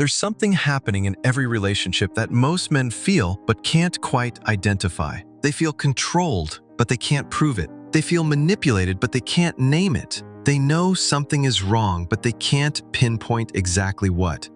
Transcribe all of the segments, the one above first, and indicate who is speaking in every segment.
Speaker 1: There's something happening in every relationship that most men feel but can't quite identify. They feel controlled, but they can't prove it. They feel manipulated, but they can't name it. They know something is wrong, but they can't pinpoint exactly what.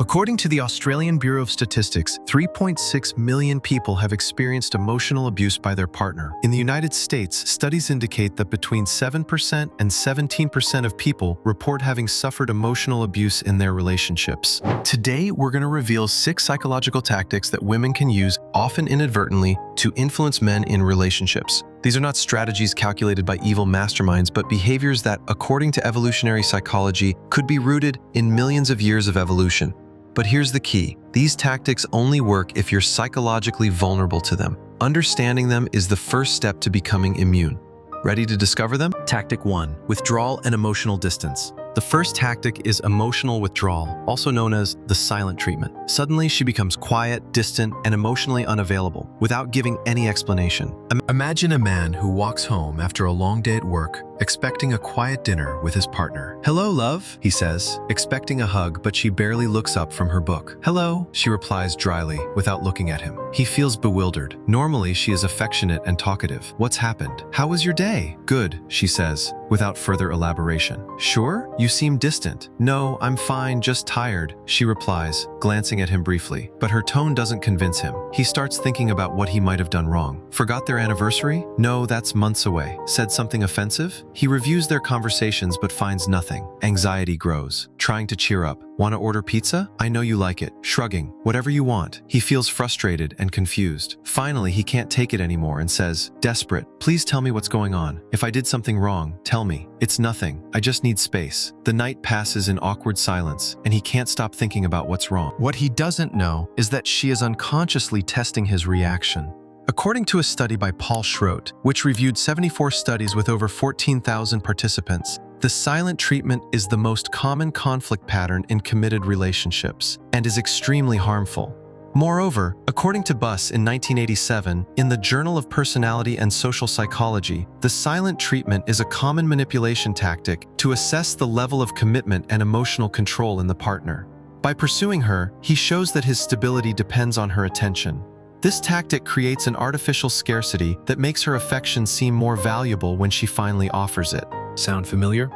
Speaker 1: According to the Australian Bureau of Statistics, 3.6 million people have experienced emotional abuse by their partner. In the United States, studies indicate that between 7% and 17% of people report having suffered emotional abuse in their relationships. Today, we're going to reveal 6 psychological tactics that women can use, often inadvertently, to influence men in relationships. These are not strategies calculated by evil masterminds, but behaviors that, according to evolutionary psychology, could be rooted in millions of years of evolution. But here's the key. These tactics only work if you're psychologically vulnerable to them. Understanding them is the first step to becoming immune. Ready to discover them? Tactic 1. Withdrawal and emotional distance. The first tactic is emotional withdrawal, also known as the silent treatment. Suddenly, she becomes quiet, distant, and emotionally unavailable, without giving any explanation. Imagine a man who walks home after a long day at work, expecting a quiet dinner with his partner. "Hello, love," he says, expecting a hug, but she barely looks up from her book. "Hello," she replies dryly, without looking at him. He feels bewildered. Normally, she is affectionate and talkative. "What's happened? How was your day?" "Good," she says, without further elaboration. "Sure? You seem distant." "No, I'm fine, just tired," she replies, glancing at him briefly. But her tone doesn't convince him. He starts thinking about what he might have done wrong. "Forgot their anniversary?" "No, that's months away." "Said something offensive?" He reviews their conversations but finds nothing. Anxiety grows. Trying to cheer up. "Want to order pizza? I know you like it." Shrugging. "Whatever you want." He feels frustrated and confused. Finally, he can't take it anymore and says, desperate, "Please tell me what's going on. If I did something wrong, tell me." "It's nothing. I just need space." The night passes in awkward silence, and he can't stop thinking about what's wrong. What he doesn't know is that she is unconsciously testing his reaction. According to a study by Paul Schrodt, which reviewed 74 studies with over 14,000 participants, the silent treatment is the most common conflict pattern in committed relationships and is extremely harmful. Moreover, according to Buss in 1987, in the Journal of Personality and Social Psychology, the silent treatment is a common manipulation tactic to assess the level of commitment and emotional control in the partner. By pursuing her, he shows that his stability depends on her attention. This tactic creates an artificial scarcity that makes her affection seem more valuable when she finally offers it. Sound familiar?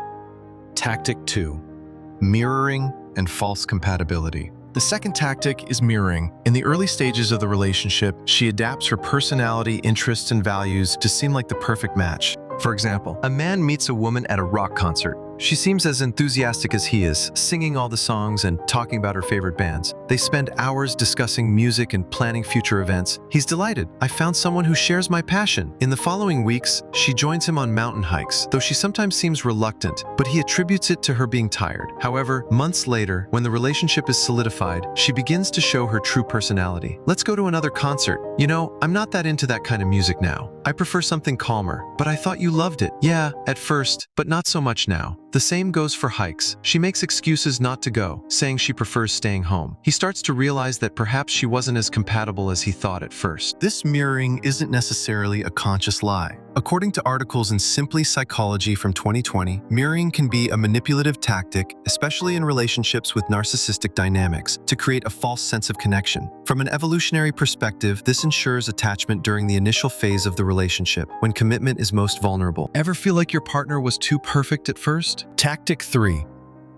Speaker 1: Tactic 2. Mirroring and false compatibility. The second tactic is mirroring. In the early stages of the relationship, she adapts her personality, interests, and values to seem like the perfect match. For example, a man meets a woman at a rock concert. She seems as enthusiastic as he is, singing all the songs and talking about her favorite bands. They spend hours discussing music and planning future events. He's delighted. "I found someone who shares my passion." In the following weeks, she joins him on mountain hikes, though she sometimes seems reluctant, but he attributes it to her being tired. However, months later, when the relationship is solidified, she begins to show her true personality. "Let's go to another concert. You know, I'm not that into that kind of music now. I prefer something calmer. But I thought you loved it." "Yeah, at first, but not so much now." The same goes for hikes. She makes excuses not to go, saying she prefers staying home. He starts to realize that perhaps she wasn't as compatible as he thought at first. This mirroring isn't necessarily a conscious lie. According to articles in Simply Psychology from 2020, mirroring can be a manipulative tactic, especially in relationships with narcissistic dynamics, to create a false sense of connection. From an evolutionary perspective, this ensures attachment during the initial phase of the relationship, when commitment is most vulnerable. Ever feel like your partner was too perfect at first? Tactic 3.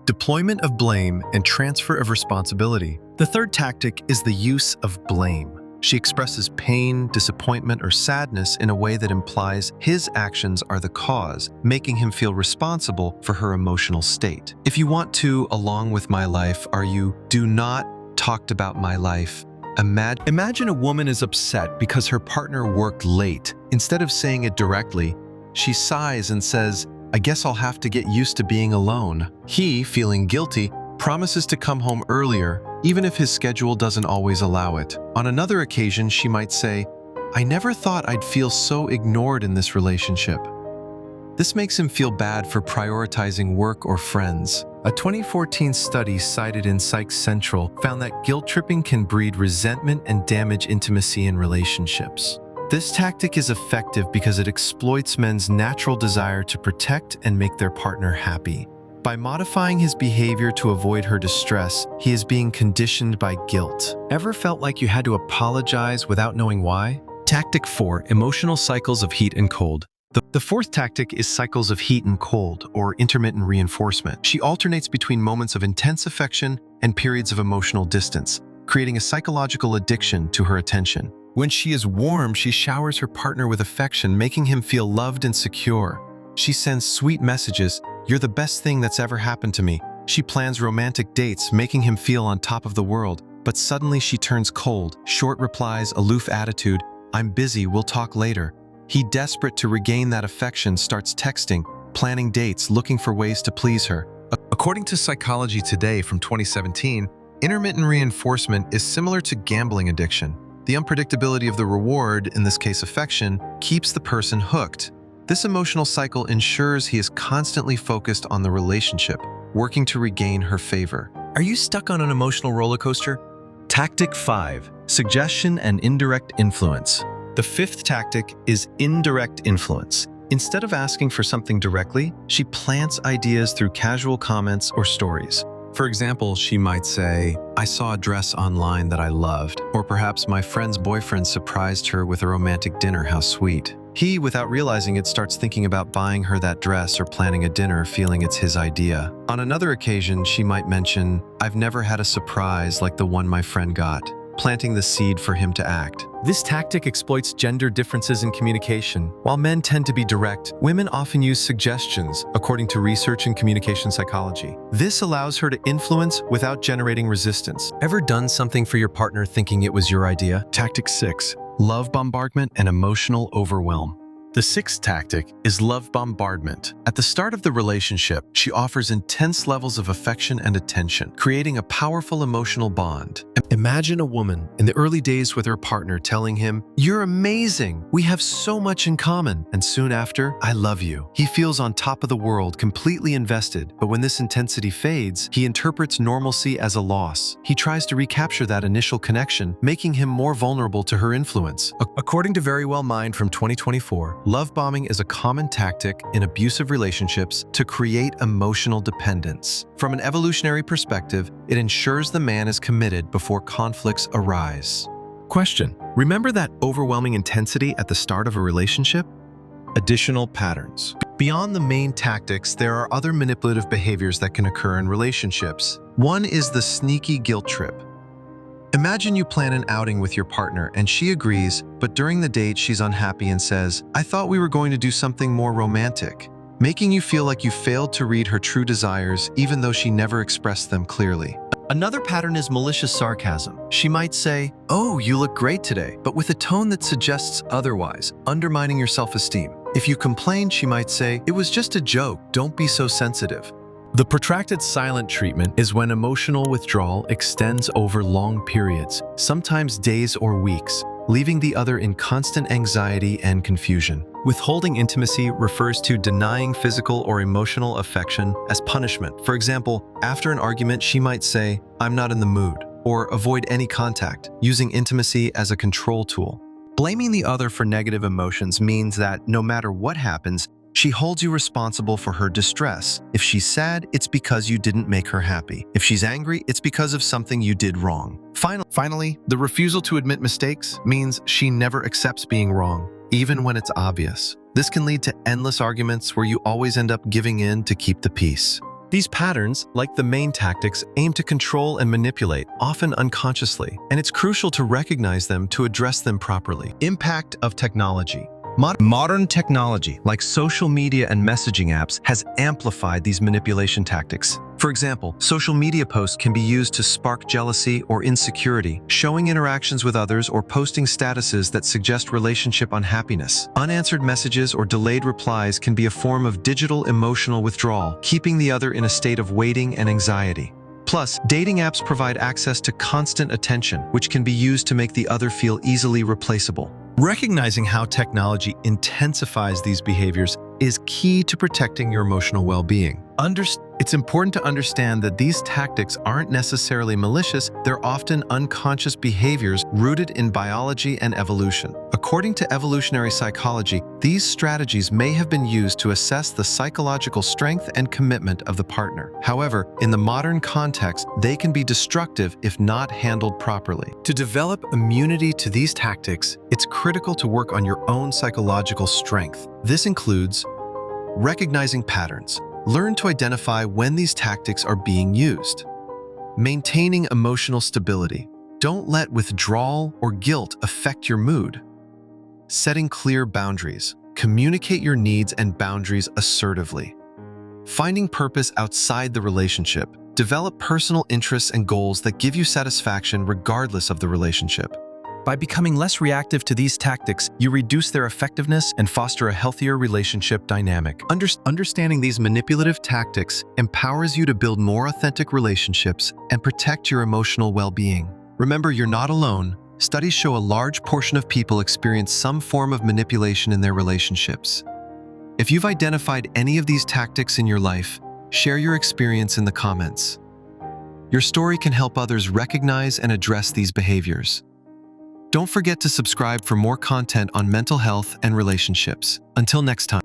Speaker 1: Deployment of blame and transfer of responsibility. The third tactic is the use of blame. She expresses pain, disappointment, or sadness in a way that implies his actions are the cause, making him feel responsible for her emotional state. "If you want to, along with my life, are you do not talked about my life." Imagine a woman is upset because her partner worked late. Instead of saying it directly, she sighs and says, "I guess I'll have to get used to being alone." He, feeling guilty, promises to come home earlier, even if his schedule doesn't always allow it. On another occasion, she might say, "I never thought I'd feel so ignored in this relationship." This makes him feel bad for prioritizing work or friends. A 2014 study cited in Psych Central found that guilt tripping can breed resentment and damage intimacy in relationships. This tactic is effective because it exploits men's natural desire to protect and make their partner happy. By modifying his behavior to avoid her distress, he is being conditioned by guilt. Ever felt like you had to apologize without knowing why? Tactic 4. Emotional cycles of heat and cold. The fourth tactic is cycles of heat and cold, or intermittent reinforcement. She alternates between moments of intense affection and periods of emotional distance, creating a psychological addiction to her attention. When she is warm, she showers her partner with affection, making him feel loved and secure. She sends sweet messages, "You're the best thing that's ever happened to me." She plans romantic dates, making him feel on top of the world. But suddenly she turns cold, short replies, aloof attitude, "I'm busy, we'll talk later." He, desperate to regain that affection, starts texting, planning dates, looking for ways to please her. According to Psychology Today from 2017, intermittent reinforcement is similar to gambling addiction. The unpredictability of the reward, in this case affection, keeps the person hooked. This emotional cycle ensures he is constantly focused on the relationship, working to regain her favor. Are you stuck on an emotional roller coaster? Tactic 5. Suggestion and indirect influence. The fifth tactic is indirect influence. Instead of asking for something directly, she plants ideas through casual comments or stories. For example, she might say, "I saw a dress online that I loved," or perhaps, "My friend's boyfriend surprised her with a romantic dinner, how sweet." He, without realizing it, starts thinking about buying her that dress or planning a dinner, feeling it's his idea. On another occasion, she might mention, "I've never had a surprise like the one my friend got," planting the seed for him to act. This tactic exploits gender differences in communication. While men tend to be direct, women often use suggestions, according to research in communication psychology. This allows her to influence without generating resistance. Ever done something for your partner thinking it was your idea? Tactic 6. Love bombardment and emotional overwhelm. The sixth tactic is love bombardment. At the start of the relationship, she offers intense levels of affection and attention, creating a powerful emotional bond. Imagine a woman in the early days with her partner telling him, "You're amazing, we have so much in common," and soon after, "I love you." He feels on top of the world, completely invested, but when this intensity fades, he interprets normalcy as a loss. He tries to recapture that initial connection, making him more vulnerable to her influence. According to Verywell Mind from 2024, love bombing is a common tactic in abusive relationships to create emotional dependence. From an evolutionary perspective, it ensures the man is committed before conflicts arise. Question: remember that overwhelming intensity at the start of a relationship? Additional patterns. Beyond the main tactics, there are other manipulative behaviors that can occur in relationships. One is the sneaky guilt trip. Imagine you plan an outing with your partner and she agrees, but during the date she's unhappy and says, "I thought we were going to do something more romantic," making you feel like you failed to read her true desires even though she never expressed them clearly. Another pattern is malicious sarcasm. She might say, "Oh, you look great today," but with a tone that suggests otherwise, undermining your self-esteem. If you complain, she might say, "It was just a joke, don't be so sensitive." The protracted silent treatment is when emotional withdrawal extends over long periods, sometimes days or weeks, leaving the other in constant anxiety and confusion. Withholding intimacy refers to denying physical or emotional affection as punishment. For example, after an argument, she might say, "I'm not in the mood," or avoid any contact, using intimacy as a control tool. Blaming the other for negative emotions means that no matter what happens, she holds you responsible for her distress. If she's sad, it's because you didn't make her happy. If she's angry, it's because of something you did wrong. Finally, the refusal to admit mistakes means she never accepts being wrong, even when it's obvious. This can lead to endless arguments where you always end up giving in to keep the peace. These patterns, like the main tactics, aim to control and manipulate, often unconsciously, and it's crucial to recognize them to address them properly. Impact of technology. Modern technology, like social media and messaging apps, has amplified these manipulation tactics. For example, social media posts can be used to spark jealousy or insecurity, showing interactions with others or posting statuses that suggest relationship unhappiness. Unanswered messages or delayed replies can be a form of digital emotional withdrawal, keeping the other in a state of waiting and anxiety. Plus, dating apps provide access to constant attention, which can be used to make the other feel easily replaceable. Recognizing how technology intensifies these behaviors is key to protecting your emotional well-being. It's important to understand that these tactics aren't necessarily malicious, they're often unconscious behaviors rooted in biology and evolution. According to evolutionary psychology, these strategies may have been used to assess the psychological strength and commitment of the partner. However, in the modern context, they can be destructive if not handled properly. To develop immunity to these tactics, it's critical to work on your own psychological strength. This includes recognizing patterns. Learn to identify when these tactics are being used. Maintaining emotional stability. Don't let withdrawal or guilt affect your mood. Setting clear boundaries. Communicate your needs and boundaries assertively. Finding purpose outside the relationship. Develop personal interests and goals that give you satisfaction regardless of the relationship. By becoming less reactive to these tactics, you reduce their effectiveness and foster a healthier relationship dynamic. Understanding these manipulative tactics empowers you to build more authentic relationships and protect your emotional well-being. Remember, you're not alone. Studies show a large portion of people experience some form of manipulation in their relationships. If you've identified any of these tactics in your life, share your experience in the comments. Your story can help others recognize and address these behaviors. Don't forget to subscribe for more content on mental health and relationships. Until next time.